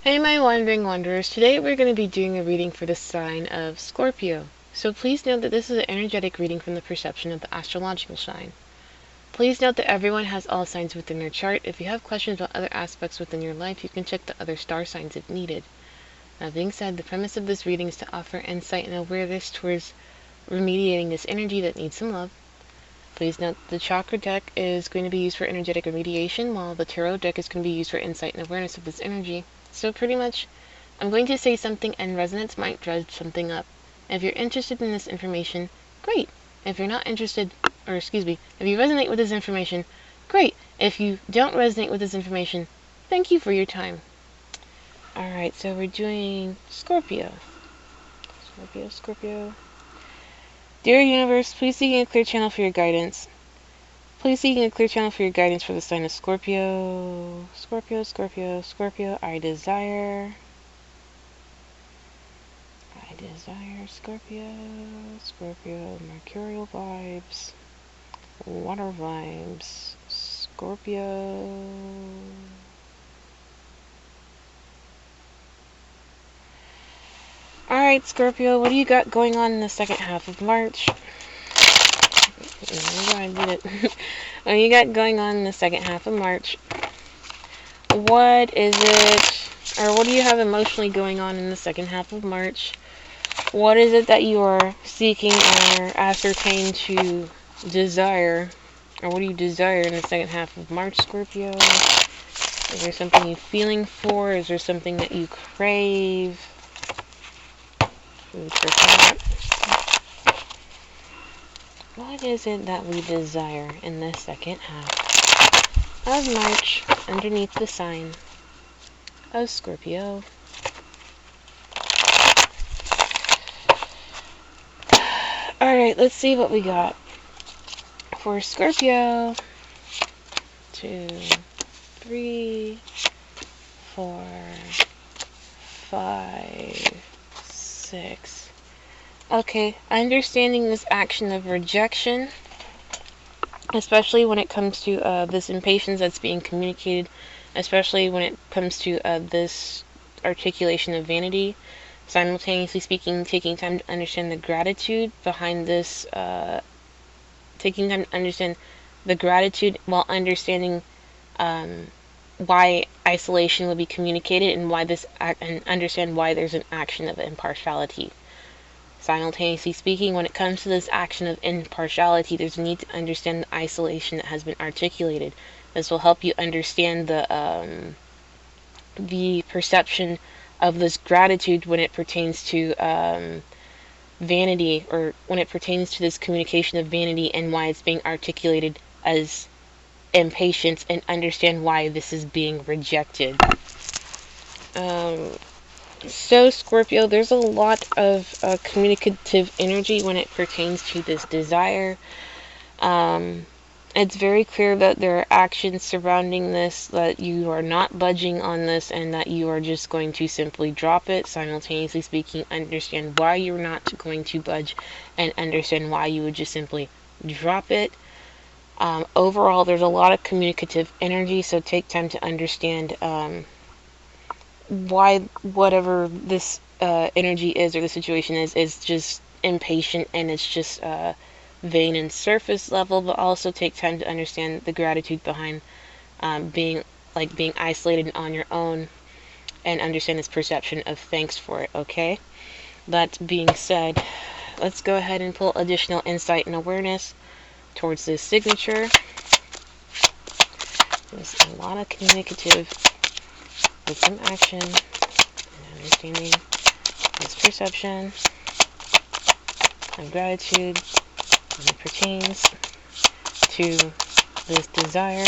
Hey my wandering wanderers, today we're going to be doing a reading for the sign of Scorpio. So please note that this is an energetic reading from the perception of the astrological sign. Please note that everyone has all signs within their chart. If you have questions about other aspects within your life, you can check the other star signs if needed. That being said, the premise of this reading is to offer insight and awareness towards remediating this energy that needs some love. Please note the chakra deck is going to be used for energetic remediation, while the tarot deck is going to be used for insight and awareness of this energy. So pretty much, I'm going to say something and resonance might dredge something up. If you're interested in this information, great. If you're not interested, if you resonate with this information, great. If you don't resonate with this information, thank you for your time. Alright, so we're doing Scorpio. Scorpio. Dear Universe, please seek a clear channel for your guidance. Please seek a clear channel for your guidance for the sign of Scorpio. Scorpio. I desire Scorpio. Mercurial vibes. Water vibes. Scorpio. Alright, Scorpio, what do you got going on in the second half of March? I did it. What do you got going on in the second half of March? What is it, or what do you have emotionally going on in the second half of March? What is it that you are seeking or ascertain to desire? Or what do you desire in the second half of March, Scorpio? Is there something you're feeling for? Is there something that you crave? Food for thought. What is it that we desire in the second half of March underneath the sign of Scorpio? Alright, let's see what we got for Scorpio. 2, 3, 4, 5, 6. Okay, understanding this action of rejection, especially when it comes to this impatience that's being communicated, especially when it comes to this articulation of vanity. Simultaneously speaking, taking time to understand the gratitude behind this, taking time to understand the gratitude while understanding why isolation will be communicated and why and understand why there's an action of impartiality. Simultaneously speaking, when it comes to this action of impartiality, there's a need to understand the isolation that has been articulated. This will help you understand the perception of this gratitude when it pertains to vanity, or when it pertains to this communication of vanity and why it's being articulated as impatience, and understand why this is being rejected. So Scorpio, there's a lot of communicative energy when it pertains to this desire. It's very clear that there are actions surrounding this, that you are not budging on this, and that you are just going to simply drop it. Simultaneously speaking, understand why you're not going to budge, and understand why you would just simply drop it. Overall, there's a lot of communicative energy, so take time to understand why whatever this energy is, or the situation is just impatient, and it's just vain and surface level. But also take time to understand the gratitude behind being isolated on your own, and understand this perception of thanks for it. Okay, that being said, let's go ahead and pull additional insight and awareness towards this signature. There's a lot of communicative with some action and understanding this perception of gratitude when it pertains to this desire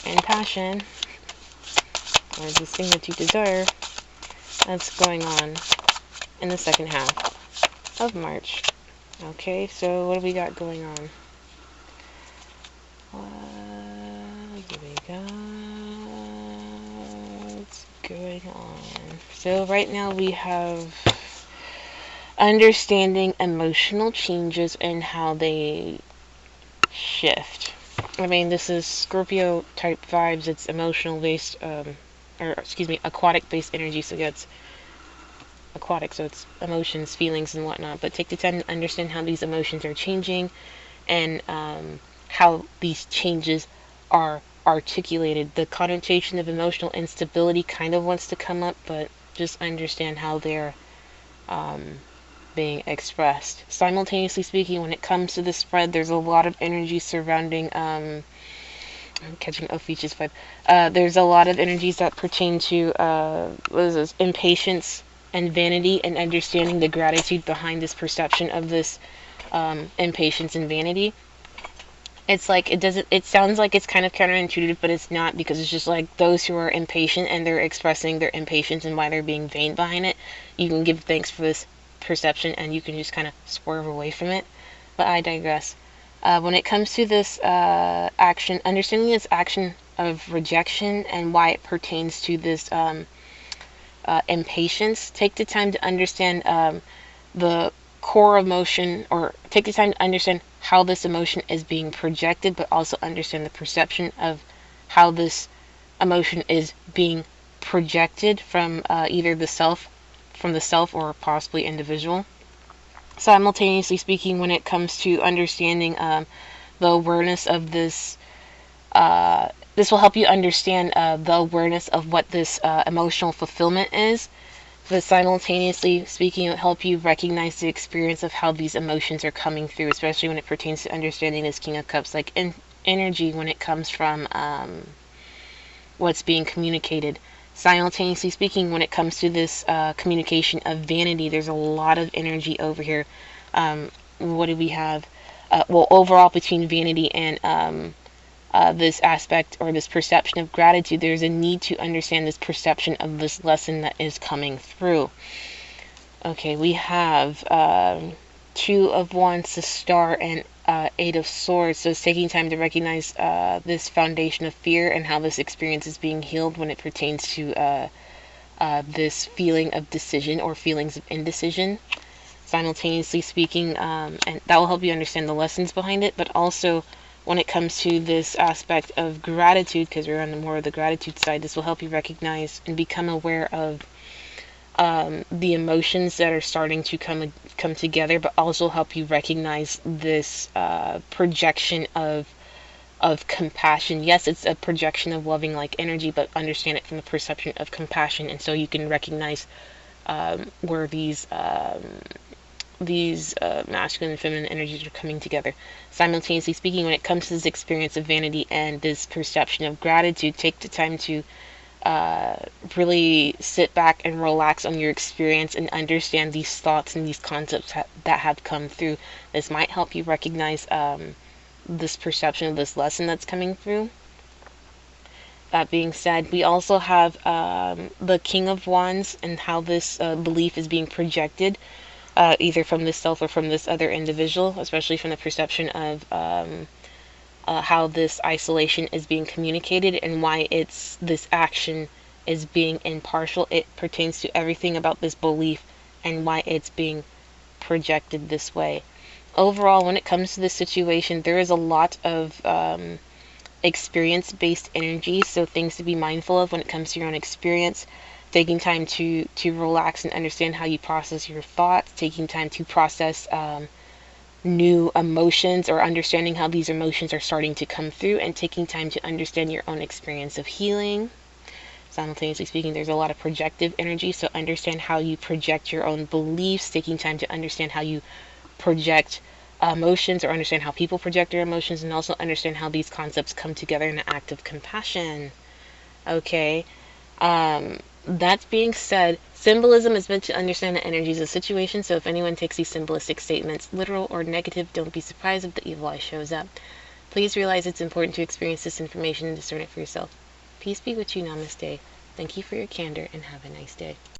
and passion, or this thing that you desire that's going on in the second half of March. Okay, so what do we got going on? So right now we have understanding emotional changes and how they shift. I mean, this is Scorpio type vibes. It's emotional based or excuse me, aquatic-based energy. So yeah, it's aquatic, so it's emotions, feelings, and whatnot. But take the time to understand how these emotions are changing, and how these changes are articulated. The connotation of emotional instability kind of wants to come up, but just understand how they're being expressed. Simultaneously speaking, when it comes to the spread, there's a lot of energy surrounding I'm catching Ophiuch's vibe. There's a lot of energies that pertain to what is this? Impatience and vanity, and understanding the gratitude behind this perception of this impatience and vanity. It's like it sounds like it's kind of counterintuitive, but it's not, because it's just like those who are impatient and they're expressing their impatience and why they're being vain behind it. You can give thanks for this perception, and you can just kind of swerve away from it. But I digress. When it comes to this action, understanding this action of rejection and why it pertains to this impatience, take the time to understand the core emotion, or take the time to understand how this emotion is being projected, but also understand the perception of how this emotion is being projected from either the self, or possibly individual. Simultaneously speaking, when it comes to understanding the awareness of this, this will help you understand the awareness of what this emotional fulfillment is. But simultaneously speaking, it will help you recognize the experience of how these emotions are coming through, especially when it pertains to understanding this King of Cups, like energy when it comes from what's being communicated. Simultaneously speaking, when it comes to this communication of vanity, there's a lot of energy over here. What do we have? Well, overall, between vanity and this aspect, or this perception of gratitude, there's a need to understand this perception of this lesson that is coming through. Okay, we have Two of Wands, the Star, and Eight of Swords. So it's taking time to recognize this foundation of fear and how this experience is being healed when it pertains to this feeling of decision or feelings of indecision. Simultaneously speaking, and that will help you understand the lessons behind it, but also when it comes to this aspect of gratitude, because we're on the more of the gratitude side, this will help you recognize and become aware of the emotions that are starting to come together, but also help you recognize this projection of compassion. Yes, it's a projection of loving like energy, but understand it from the perception of compassion, and so you can recognize where these masculine and feminine energies are coming together. Simultaneously speaking, when it comes to this experience of vanity and this perception of gratitude, take the time to really sit back and relax on your experience and understand these thoughts and these concepts that have come through. This might help you recognize this perception of this lesson that's coming through. That being said, we also have the King of Wands and how this belief is being projected, either from this self or from this other individual, especially from the perception of how this isolation is being communicated and why this action is being impartial. It pertains to everything about this belief and why it's being projected this way. Overall, when it comes to this situation, there is a lot of experience-based energy, so things to be mindful of when it comes to your own experience. Taking time to relax and understand how you process your thoughts, taking time to process new emotions, or understanding how these emotions are starting to come through, and taking time to understand your own experience of healing. Simultaneously speaking, there's a lot of projective energy, so understand how you project your own beliefs, taking time to understand how you project emotions, or understand how people project their emotions, and also understand how these concepts come together in an act of compassion. Okay. That being said, symbolism is meant to understand the energies of situation, so if anyone takes these symbolistic statements literal or negative, don't be surprised if the evil eye shows up. Please realize it's important to experience this information and discern it for yourself. Peace be with you. Namaste. Thank you for your candor, and have a nice day.